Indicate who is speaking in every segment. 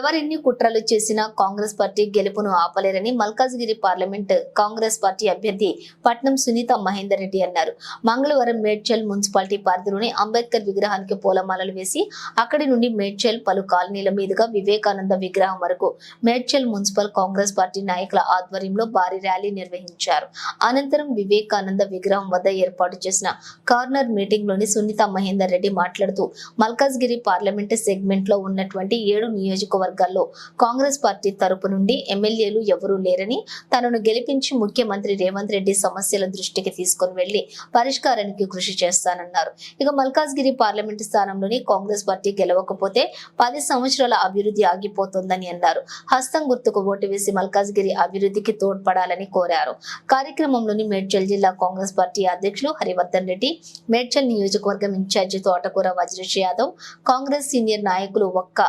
Speaker 1: ఎవరెన్ని కుట్రలు చేసినా కాంగ్రెస్ పార్టీ గెలుపును ఆపలేరని మల్కాజ్గిరి పార్లమెంట్ కాంగ్రెస్ పార్టీ అభ్యర్థి పట్నం సునీత మహేందర్ రెడ్డి అన్నారు. మంగళవారం మేడ్చల్ మున్సిపాలిటీ పరిధిలోని అంబేద్కర్ విగ్రహానికి పూలమాలలు వేసి అక్కడి నుండి మేడ్చల్ పలు కాలనీల మీదుగా వివేకానంద విగ్రహం వరకు మేడ్చల్ మున్సిపల్ కాంగ్రెస్ పార్టీ నాయకుల ఆధ్వర్యంలో భారీ ర్యాలీ నిర్వహించారు. అనంతరం వివేకానంద విగ్రహం వద్ద ఏర్పాటు చేసిన కార్నర్ మీటింగ్ లోని సునీత మహేందర్ రెడ్డి మాట్లాడుతూ మల్కాజ్గిరి పార్లమెంట్ సెగ్మెంట్ లో ఉన్నటువంటి 7 నియోజకవర్గాల్లో కాంగ్రెస్ పార్టీ తరపు నుండి ఎమ్మెల్యేలు ఎవరూ లేరని, తనను గెలిపించి ముఖ్యమంత్రి రేవంత్ రెడ్డి సమస్యల దృష్టికి తీసుకుని వెళ్లి పరిష్కారానికి కృషి చేస్తానన్నారు. ఇక మల్కాజ్గిరి పార్లమెంటు స్థానంలోని కాంగ్రెస్ పార్టీ గెలవకపోతే 10 సంవత్సరాల అభివృద్ధి ఆగిపోతుందని అన్నారు. హస్తం గుర్తుకు ఓటు వేసి మల్కాజ్గిరి అభివృద్ధికి తోడ్పడాలని కోరారు. కార్యక్రమంలోని మేడ్చల్ జిల్లా కాంగ్రెస్ పార్టీ అధ్యక్షులు హరివర్ధన్ రెడ్డి, మేడ్చల్ నియోజకవర్గం ఇన్ఛార్జి తోటకూర వజ్రేష్ యాదవ్, కాంగ్రెస్ సీనియర్ నాయకులు ఒక్క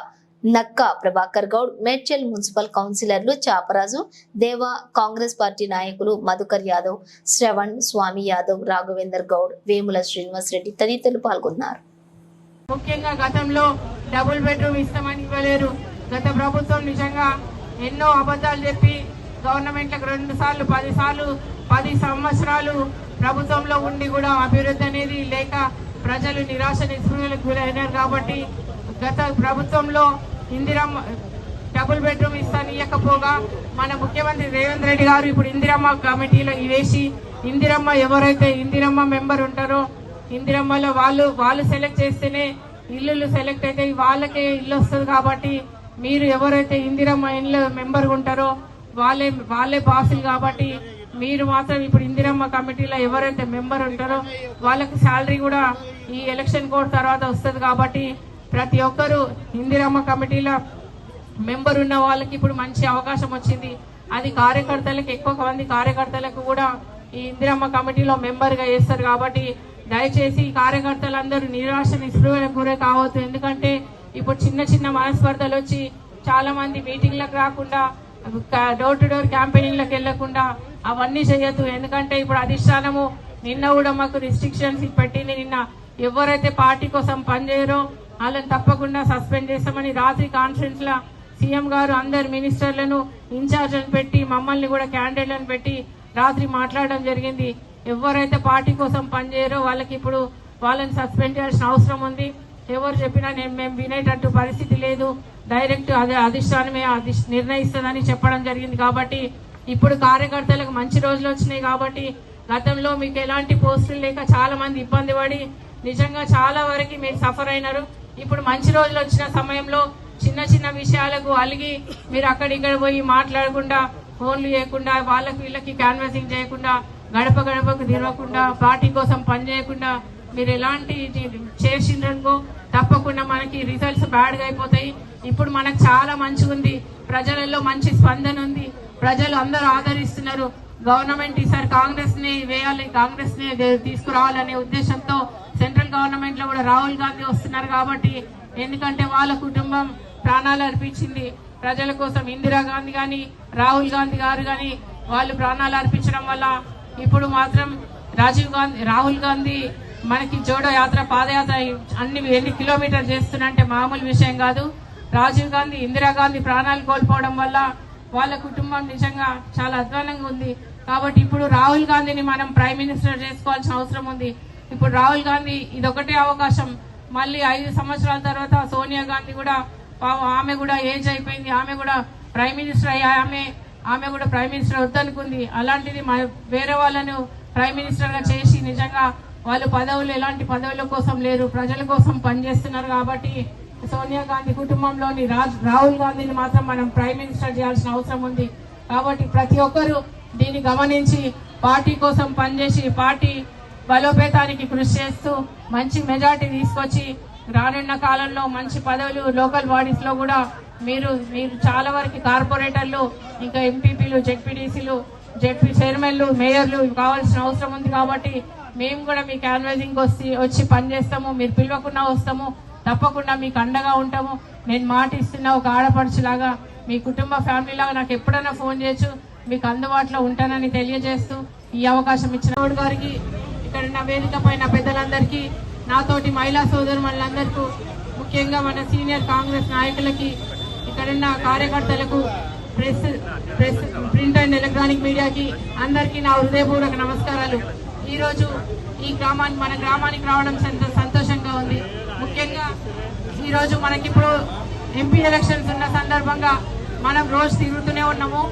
Speaker 1: నక్కా ప్రభాకర్ గౌడ్, మేడ్చల్ మున్సిపల్ కౌన్సిలర్లు చాపరాజు, దేవా, కాంగ్రెస్ పార్టీ నాయకులు మధుకర్ యాదవ్, శ్రవణ్, స్వామి యాదవ్, రాఘవేందర్ గౌడ్, వేముల శ్రీనివాస్ రెడ్డి తదితరులు పాల్గొన్నారు.
Speaker 2: ముఖ్యంగా గతంలో డబుల్ బెడ్రూమ్ ఇస్తామని ఇవ్వలేరు. గత ప్రభుత్వం నిజంగా ఎన్నో అబద్ధాలు చెప్పి గవర్నమెంట్లకు 2 సార్లు 10 సంవత్సరాలు ప్రభుత్వంలో ఉండి కూడా అభివృద్ధి అనేది లేక ప్రజలు నిరాశ నిస్పృహలకు గురైనారు. కాబట్టి గత ప్రభుత్వంలో ఇందిరమ్మ డబుల్ బెడ్రూమ్ ఇవ్వకపోగా మన ముఖ్యమంత్రి రేవంత్ రెడ్డి గారు ఇప్పుడు ఇందిరమ్మ కమిటీలో వేసి ఇందిరమ్మ ఎవరైతే ఇందిరమ్మ మెంబర్ ఉంటారో ఇందిరమ్మలో వాళ్ళు సెలెక్ట్ చేస్తేనే ఇల్లు సెలెక్ట్ అయితే వాళ్ళకే ఇల్లు వస్తుంది. కాబట్టి మీరు ఎవరైతే ఇందిరమ్మ ఇల్లు మెంబర్ ఉంటారో వాళ్ళే బాసులు. కాబట్టి మీరు మాత్రం ఇప్పుడు ఇందిరమ్మ కమిటీలో ఎవరైతే మెంబర్ ఉంటారో వాళ్ళకి శాలరీ కూడా ఈ ఎలక్షన్ కోడ్ తర్వాత వస్తుంది. కాబట్టి ప్రతి ఒక్కరు ఇందిరమ్మ కమిటీలో మెంబర్ ఉన్న వాళ్ళకి ఇప్పుడు మంచి అవకాశం వచ్చింది. అది కార్యకర్తలకు ఎక్కువ మంది కార్యకర్తలకు కూడా ఈ ఇందిరమ్మ కమిటీలో మెంబర్ గా చేస్తారు. కాబట్టి దయచేసి కార్యకర్తలందరూ నిరాశ నిస్పృహలకు గురే కావద్దు. ఎందుకంటే ఇప్పుడు చిన్న మనస్పర్ధలు వచ్చి చాలా మంది మీటింగ్లకు రాకుండా డోర్ టు డోర్ క్యాంపెయినింగ్లకు వెళ్లకుండా అవన్నీ చేయొద్దు. ఎందుకంటే ఇప్పుడు అధిష్టానము నిన్న కూడా మాకు రిస్ట్రిక్షన్స్ పెట్టింది. నిన్న ఎవరైతే పార్టీ కోసం పనిచేయరో వాళ్ళని తప్పకుండా సస్పెండ్ చేస్తామని రాత్రి కాన్ఫరెన్స్ లా సీఎం గారు అందరు మినిస్టర్లను ఇన్ఛార్జ్లను పెట్టి మమ్మల్ని కూడా క్యాండిడేట్లను పెట్టి రాత్రి మాట్లాడడం జరిగింది. ఎవరైతే పార్టీ కోసం పనిచేయరో వాళ్ళకి ఇప్పుడు వాళ్ళని సస్పెండ్ చేయాల్సిన అవసరం ఉంది. ఎవరు చెప్పినా మేము వినేటట్టు పరిస్థితి లేదు. డైరెక్ట్ అదే అధిష్టానమే నిర్ణయిస్తుందని చెప్పడం జరిగింది. కాబట్టి ఇప్పుడు కార్యకర్తలకు మంచి రోజులు వచ్చినాయి. కాబట్టి గతంలో మీకు ఎలాంటి పోస్టులు లేక చాలా మంది ఇబ్బంది పడి నిజంగా చాలా వరకు మీరు సఫర్ అయినారు. ఇప్పుడు మంచి రోజులు వచ్చిన సమయంలో చిన్న విషయాలకు అలిగి మీరు అక్కడిక్కడ పోయి మాట్లాడకుండా ఫోన్లు చేయకుండా వాళ్ళకి వీళ్ళకి క్యాన్వాసింగ్ చేయకుండా గడపకు తిరగకుండా పార్టీ కోసం పని చేయకుండా మీరు ఎలాంటి చేసిండ్రనుకో తప్పకుండా మనకి రిజల్ట్స్ బ్యాడ్ గా అయిపోతాయి. ఇప్పుడు మనకు చాలా మంచిగా ఉంది, ప్రజలలో మంచి స్పందన ఉంది, ప్రజలు అందరూ ఆదరిస్తున్నారు. గవర్నమెంట్ ఈసారి కాంగ్రెస్ ని వేయాలి, కాంగ్రెస్ ని తీసుకురావాలనే ఉద్దేశంతో సెంట్రల్ గవర్నమెంట్ లో కూడా రాహుల్ గాంధీ వస్తున్నారు. కాబట్టి ఎందుకంటే వాళ్ళ కుటుంబం ప్రాణాలు అర్పించింది ప్రజల కోసం. ఇందిరాగాంధీ గాని రాహుల్ గాంధీ గారు గాని వాళ్ళు ప్రాణాలు అర్పించడం వల్ల ఇప్పుడు మాత్రం రాహుల్ గాంధీ మనకి జోడో యాత్ర పాదయాత్ర ఎన్ని కిలోమీటర్లు చేస్తున్నంటే మామూలు విషయం కాదు. రాజీవ్ గాంధీ ఇందిరాగాంధీ ప్రాణాలు కోల్పోవడం వల్ల వాళ్ళ కుటుంబం నిజంగా చాలా అధ్వానంగా ఉంది. కాబట్టి ఇప్పుడు రాహుల్ గాంధీని మనం ప్రైమ్ మినిస్టర్ చేసుకోవాల్సిన అవసరం ఉంది. ఇప్పుడు రాహుల్ గాంధీ ఇదొకటే అవకాశం. మళ్ళీ 5 సంవత్సరాల తర్వాత సోనియా గాంధీ కూడా ఆమె కూడా ఏజ్ అయిపోయింది, ఆమె కూడా ప్రైమ్ మినిస్టర్ అయ్యి ఆమె కూడా ప్రైమ్ మినిస్టర్ వద్దనుకుంది. అలాంటిది వేరే వాళ్ళను ప్రైమ్ మినిస్టర్ గా చేసి నిజంగా వాళ్ళు పదవులు ఎలాంటి పదవుల కోసం లేరు, ప్రజల కోసం పనిచేస్తున్నారు. కాబట్టి సోనియా గాంధీ కుటుంబంలోని రాహుల్ గాంధీని మాత్రం మనం ప్రైమ్ మినిస్టర్ చేయాల్సిన అవసరం ఉంది. కాబట్టి ప్రతి ఒక్కరూ దీన్ని గమనించి పార్టీ కోసం పనిచేసి పార్టీ బలోపేతానికి కృషి చేస్తూ మంచి మెజార్టీ తీసుకొచ్చి రానున్న కాలంలో మంచి పదవులు లోకల్ బాడీస్ లో కూడా మీరు చాలా వరకు కార్పొరేటర్లు ఇంకా ఎంపీపీలు జెడ్పీటీసీలు జెడ్పీ చైర్మన్లు మేయర్లు కావాల్సిన అవసరం ఉంది. కాబట్టి మేము కూడా మీ క్యాన్వాసింగ్ వచ్చి పనిచేస్తాము. మీరు పిలవకుండా వస్తాము, తప్పకుండా మీకు అండగా ఉంటాము. నేను మాట ఇస్తున్నా, ఒక ఆడపడుచులాగా మీ కుటుంబ ఫ్యామిలీ లాగా నాకు ఎప్పుడైనా ఫోన్ చేయొచ్చు, మీకు అందుబాటులో ఉంటానని తెలియజేస్తూ ఈ అవకాశం ఇచ్చిన గౌడ్ గారికి, ఇక్కడ ఉన్న వేదిక పైన పెద్దలందరికీ, నాతోటి మహిళా సోదరులందరికీ, ముఖ్యంగా మన సీనియర్ కాంగ్రెస్ నాయకులకి ఇక్కడున్న కార్యకర్తలకు ప్రెస్ ప్రింట్ అండ్ ఎలక్ట్రానిక్ మీడియాకి అందరికీ నా హృదయపూర్వక నమస్కారాలు. ఈరోజు మన గ్రామానికి రావడం సంతోషంగా ఉంది. ముఖ్యంగా ఈరోజు మనకిప్పుడు ఎంపీ ఎలక్షన్స్ ఉన్న సందర్భంగా మనం రోజు తిరుగుతూనే ఉన్నాము.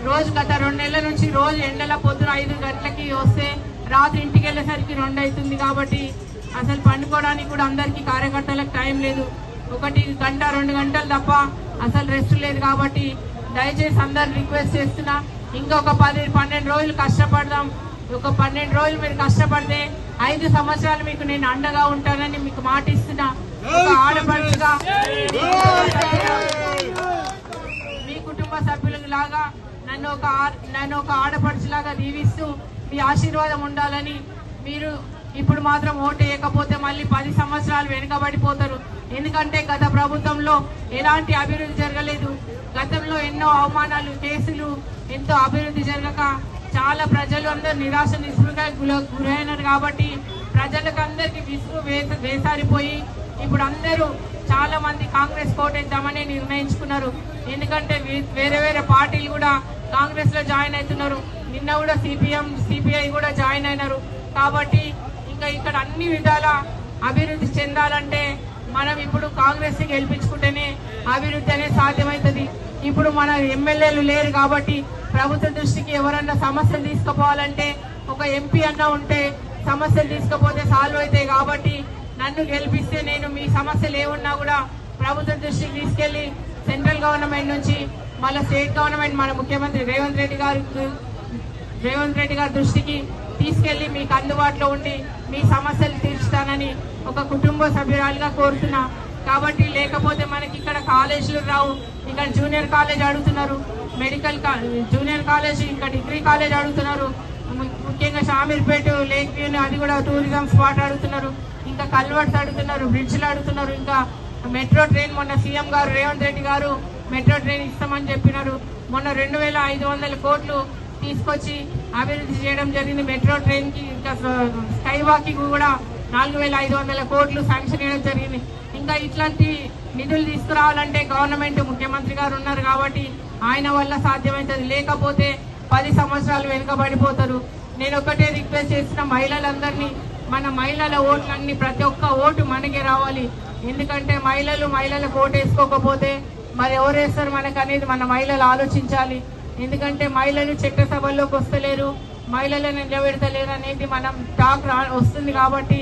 Speaker 2: రోజు గత 2 నెలల నుంచి రోజు ఎండల పొద్దున 5 గంటలకి వస్తే రాత్రి ఇంటికి వెళ్ళేసరికి 2 అవుతుంది. కాబట్టి అసలు పండుకోవడానికి కూడా అందరికీ కార్యకర్తలకు టైం లేదు. 1 గంట 2 గంటలు తప్ప అసలు రెస్ట్ లేదు. కాబట్టి దయచేసి అందరు రిక్వెస్ట్ చేస్తున్నా, ఇంకొక 10-12 రోజులు కష్టపడదాం. ఒక 12 రోజులు మీరు కష్టపడితే 5 సంవత్సరాలు మీకు నేను అండగా ఉంటానని మీకు మాట ఇస్తున్నా. ఒక ఆడపడుచుగా మీ కుటుంబ సభ్యులకు లాగా నన్ను ఒక ఆడపడుచులాగా దీవిస్తూ మీ ఆశీర్వాదం ఉండాలని. మీరు ఇప్పుడు మాత్రం ఓటు వేయకపోతే మళ్ళీ 10 సంవత్సరాలు వెనుకబడిపోతారు. ఎందుకంటే గత ప్రభుత్వంలో ఎలాంటి అభివృద్ధి జరగలేదు. గతంలో ఎన్నో అవమానాలు, కేసులు, ఎంతో అభివృద్ధి జరగక చాలా ప్రజలు అందరూ నిరాశ నిస్పృహకు గురైనారు. కాబట్టి ప్రజలకు అందరికి విసుగు వేసారిపోయి ఇప్పుడు అందరూ చాలా మంది కాంగ్రెస్ కోటేద్దామని నిర్ణయించుకున్నారు. ఎందుకంటే వేరే వేరే పార్టీలు కూడా కాంగ్రెస్ లో జాయిన్ అవుతున్నారు. నిన్న కూడా సిపిఐ కూడా జాయిన్ అయినారు. కాబట్టి ఇంకా ఇక్కడ అన్ని విధాల అభివృద్ధి చెందాలంటే మనం ఇప్పుడు కాంగ్రెస్ ని గెలిపించుకుంటేనే అభివృద్ధి అనేది సాధ్యమవుతుంది. ఇప్పుడు మన ఎమ్మెల్యేలు లేరు కాబట్టి ప్రభుత్వ దృష్టికి ఎవరన్నా సమస్యలు తీసుకుపోవాలంటే ఒక ఎంపీ అన్నా ఉంటే సమస్యలు తీసుకుపోతే సాల్వ్ అవుతాయి. కాబట్టి నన్ను గెలిపిస్తే నేను మీ సమస్యలు ఏమున్నా కూడా ప్రభుత్వ దృష్టికి తీసుకెళ్లి సెంట్రల్ గవర్నమెంట్ నుంచి మళ్ళీ స్టేట్ గవర్నమెంట్ మన ముఖ్యమంత్రి రేవంత్ రెడ్డి గారి దృష్టికి తీసుకెళ్లి మీకు అందుబాటులో ఉండి మీ సమస్యలు తీర్చుతానని ఒక కుటుంబ సభ్యురాలుగా కోరుతున్నా. కాబట్టి లేకపోతే మనకి ఇక్కడ కాలేజీలు రావు. ఇక్కడ జూనియర్ కాలేజ్ అడుగుతున్నారు, జూనియర్ కాలేజ్, ఇంకా డిగ్రీ కాలేజ్ అడుగుతున్నారు. ముఖ్యంగా షామీర్పేట లేక్ వ్యూ అది కూడా టూరిజం స్పాట్ అడుగుతున్నారు. ఇంకా కల్వర్ట్స్ అడుగుతున్నారు, బ్రిడ్జ్లు అడుగుతున్నారు. ఇంకా మెట్రో ట్రైన్ మొన్న సీఎం గారు రేవంత్ రెడ్డి గారు మెట్రో ట్రైన్ ఇస్తామని చెప్పినారు. మొన్న 2500 కోట్లు తీసుకొచ్చి అభివృద్ధి చేయడం జరిగింది. మెట్రో ట్రైన్ కి ఇంకా స్కై వాక్ కూడా 4500 కోట్లు శాంక్షన్ చేయడం జరిగింది. ఇంకా ఇట్లాంటి నిధులు తీసుకురావాలంటే గవర్నమెంట్ ముఖ్యమంత్రి గారు ఉన్నారు కాబట్టి ఆయన వల్ల సాధ్యమవుతుంది. లేకపోతే 10 సంవత్సరాలు వెనుకబడిపోతారు. నేను ఒకటే రిక్వెస్ట్ చేసిన మహిళలందరినీ, మన మహిళల ఓట్లన్నీ ప్రతి ఒక్క ఓటు మనకే రావాలి. ఎందుకంటే మహిళలకు ఓటు వేసుకోకపోతే మరి ఎవరు వేస్తారు మనకు అనేది మన మహిళలు ఆలోచించాలి. ఎందుకంటే మహిళలు చట్టసభల్లోకి వస్తలేరు, మహిళలను నిలబెడతలేరు అనేది మనం టాక్ వస్తుంది. కాబట్టి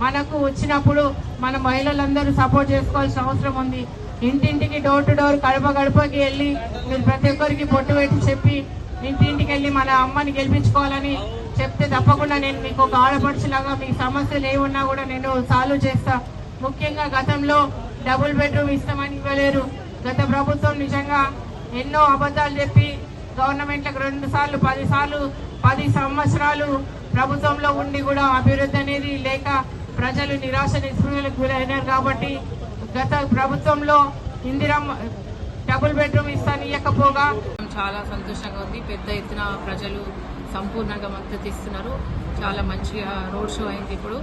Speaker 2: మనకు వచ్చినప్పుడు మన మహిళలందరూ సపోర్ట్ చేసుకోవాల్సిన అవసరం ఉంది. ఇంటింటికి డోర్ టు డోర్ గడపకి వెళ్ళి మీరు ప్రతి ఒక్కరికి పొట్టు పెట్టి చెప్పి ఇంటింటికి వెళ్ళి మన అమ్మని గెలిపించుకోవాలని చెప్తే తప్పకుండా నేను మీకు ఒక ఆడపడుచులాగా మీ సమస్యలు ఏమున్నా కూడా నేను సాల్వ్ చేస్తా. ముఖ్యంగా గతంలో డబుల్ బెడ్రూమ్ ఇస్తామని ఇవ్వలేరు. గత ప్రభుత్వం నిజంగా ఎన్నో అబద్ధాలు చెప్పి గవర్నమెంట్లకు 2 సార్లు 10 సంవత్సరాలు ప్రభుత్వంలో ఉండి కూడా అభివృద్ధి అనేది లేక ప్రజలు నిరాశ నిస్పృహలకు గురైనారు. కాబట్టి గత ప్రభుత్వంలో ఇందిరమ్మ డబుల్ బెడ్రూమ్ ఇవ్వకపోగా
Speaker 3: చాలా సంతోషంగా ఉంది. పెద్ద ఎత్తున ప్రజలు సంపూర్ణంగా మద్దతు ఇస్తున్నారు. చాలా మంచిగా రోడ్ షో అయింది. ఇప్పుడు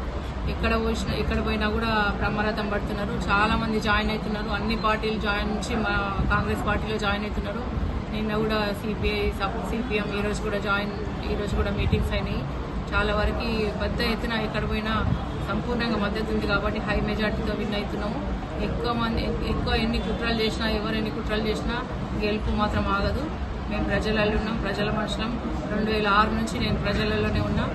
Speaker 3: ఎక్కడ పోయినా కూడా బ్రహ్మరథం పడుతున్నారు. చాలా మంది జాయిన్ అవుతున్నారు. అన్ని పార్టీలు జాయిన్ నుంచి మా కాంగ్రెస్ పార్టీలో జాయిన్ అవుతున్నారు. నిన్న కూడా సిపిఎం ఈరోజు కూడా మీటింగ్స్ అయినాయి. చాలా వరకు పెద్ద ఎత్తున ఎక్కడ పోయినా సంపూర్ణంగా మద్దతు ఉంది కాబట్టి హై మెజార్టీతో విన్ అవుతున్నాము. ఎక్కువ ఎన్ని కుట్రలు చేసినా, ఎవరు ఎన్ని కుట్రలు చేసినా గెలుపు మాత్రం ఆగదు. మేము ప్రజలలో ఉన్నాం, ప్రజల మనుషులం. 2006 నుంచి నేను ప్రజలలోనే ఉన్నా.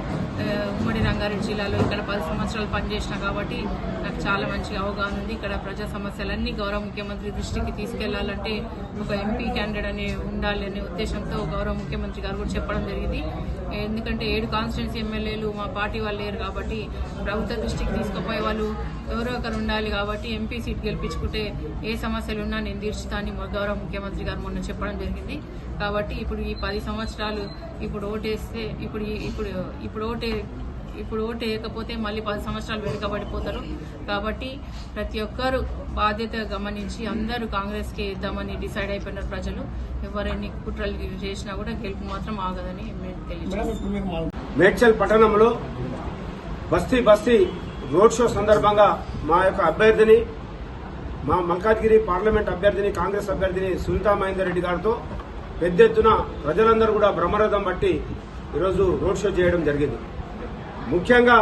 Speaker 3: ఉమ్మడి రంగారెడ్డి జిల్లాలో ఇక్కడ 10 సంవత్సరాలు పనిచేసిన కాబట్టి నాకు చాలా మంచి అవగాహన ఉంది. ఇక్కడ ప్రజా సమస్యలన్నీ గౌరవ ముఖ్యమంత్రి దృష్టికి తీసుకెళ్లాలంటే ఒక ఎంపీ క్యాండిడేట్ అని ఉండాలి అనే ఉద్దేశంతో గౌరవ ముఖ్యమంత్రి గారు కూడా చెప్పడం జరిగింది. ఎందుకంటే 7 కాన్స్టిట్యున్సీ ఎమ్మెల్యేలు మా పార్టీ వాళ్ళు లేరు కాబట్టి ప్రభుత్వ దృష్టికి తీసుకుపోయే వాళ్ళు ఎవరో ఒకరు ఉండాలి. కాబట్టి ఎంపీ సీట్ గెలిపించుకుంటే ఏ సమస్యలు ఉన్నా నేను తీర్చుతా అని గౌరవ ముఖ్యమంత్రి గారు మొన్న చెప్పడం జరిగింది. కాబట్టి ఇప్పుడు ఈ 10 సంవత్సరాలు ఇప్పుడు ఓటేస్తే ఇప్పుడు ఓటు వేయకపోతే మళ్ళీ 10 సంవత్సరాలు వెనుకబడిపోతారు. కాబట్టి ప్రతి ఒక్కరు బాధ్యత గమనించి అందరూ కాంగ్రెస్కి ఇద్దామని డిసైడ్ అయిపోయినారు ప్రజలు. ఎవరైనా కుట్రలు చేసినా కూడా గెలుపు మాత్రం ఆగదని తెలియజేస్తారు.
Speaker 4: మేడ్చల్ పట్టణంలో బస్తీ రోడ్ షో సందర్భంగా మా యొక్క అభ్యర్థిని మా మల్కాజ్గిరి పార్లమెంట్ అభ్యర్థిని కాంగ్రెస్ అభ్యర్థిని సునీతా మహేందర్ రెడ్డి గారితో పెద్ద ఎత్తున ప్రజలందరూ కూడా బ్రహ్మరథం బట్టి ఈరోజు రోడ్ షో చేయడం జరిగింది. ముఖ్యంగా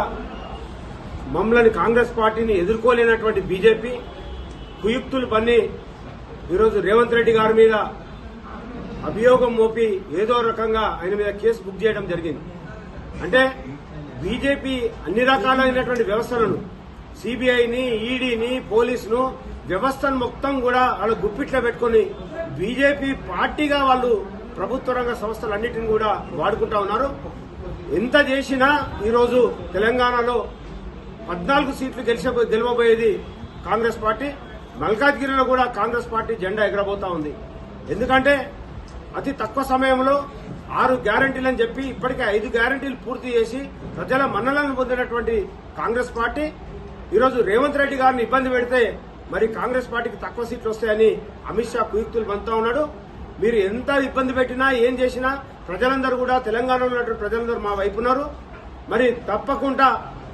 Speaker 4: మమ్మల్ని కాంగ్రెస్ పార్టీని ఎదుర్కోలేనటువంటి బీజేపీ కుయుక్తులు పన్ని ఈరోజు రేవంత్ రెడ్డి గారి మీద అభియోగం మోపి ఏదో రకంగా ఆయన మీద కేసు బుక్ చేయడం జరిగింది. అంటే బీజేపీ అన్ని రకాలైనటువంటి వ్యవస్థలను సిబిఐని, ఈడీని, పోలీసును వ్యవస్థను మొత్తం కూడా వాళ్ళు గుప్పిట్లో పెట్టుకుని బీజేపీ పార్టీగా వాళ్ళు ప్రభుత్వ రంగ సంస్థలన్నిటిని కూడా వాడుకుంటా ఉన్నారు. ఎంత చేసినా ఈరోజు తెలంగాణలో 14 సీట్లు గెలవబోయేది కాంగ్రెస్ పార్టీ. మల్కాజ్గిరిలో కూడా కాంగ్రెస్ పార్టీ జెండా ఎగరబోతా ఉంది. ఎందుకంటే అతి తక్కువ సమయంలో 6 గ్యారంటీలని చెప్పి ఇప్పటికే 5 గ్యారంటీలు పూర్తి చేసి ప్రజల మన్నలను పొందినటువంటి కాంగ్రెస్ పార్టీ ఈరోజు రేవంత్ రెడ్డి గారిని ఇబ్బంది పెడితే మరి కాంగ్రెస్ పార్టీకి తక్కువ సీట్లు వస్తాయని అమిత్ షా కుయుక్తులు బంతా ఉన్నాడు. మీరు ఎంత ఇబ్బంది పెట్టినా ఏం చేసినా ప్రజలందరూ కూడా తెలంగాణలో ఉన్నటువంటి ప్రజలందరూ మా వైపు ఉన్నారు. మరి తప్పకుండా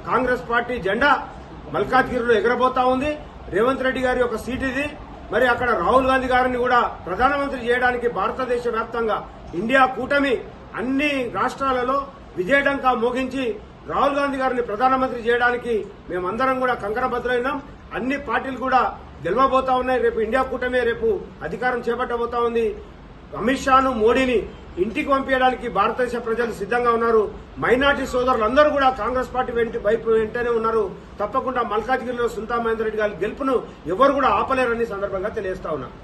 Speaker 4: కాంగ్రెస్ పార్టీ జెండా మల్కాజ్గిరిలో ఎగరబోతా ఉంది. రేవంత్ రెడ్డి గారి యొక్క సీట్ ఇది. మరి అక్కడ రాహుల్ గాంధీ గారిని కూడా ప్రధానమంత్రి చేయడానికి భారతదేశ వ్యాప్తంగా ఇండియా కూటమి అన్ని రాష్ట్రాలలో విజయడంకా మోగించి రాహుల్ గాంధీ గారిని ప్రధానమంత్రి చేయడానికి మేమందరం కూడా కంకణబద్దులైనాం. అన్ని పార్టీలు కూడా గెలవబోతా ఉన్నాయి. రేపు ఇండియా కూటమి రేపు అధికారం చేపట్టబోతా ఉంది. అమిత్ షాను, మోడీని ఇంటికి పంపించడానికి భారతదేశ ప్రజలు సిద్ధంగా ఉన్నారు. మైనార్టీ సోదరులందరూ కూడా కాంగ్రెస్ పార్టీ వైపు వెంటనే ఉన్నారు. తప్పకుండా మల్కాజ్గిరిలో సునీతా మహేందర్ రెడ్డి గారి గెలుపును ఎవరు కూడా ఆపలేరని సందర్భంగా తెలియజేస్తా ఉన్నారు.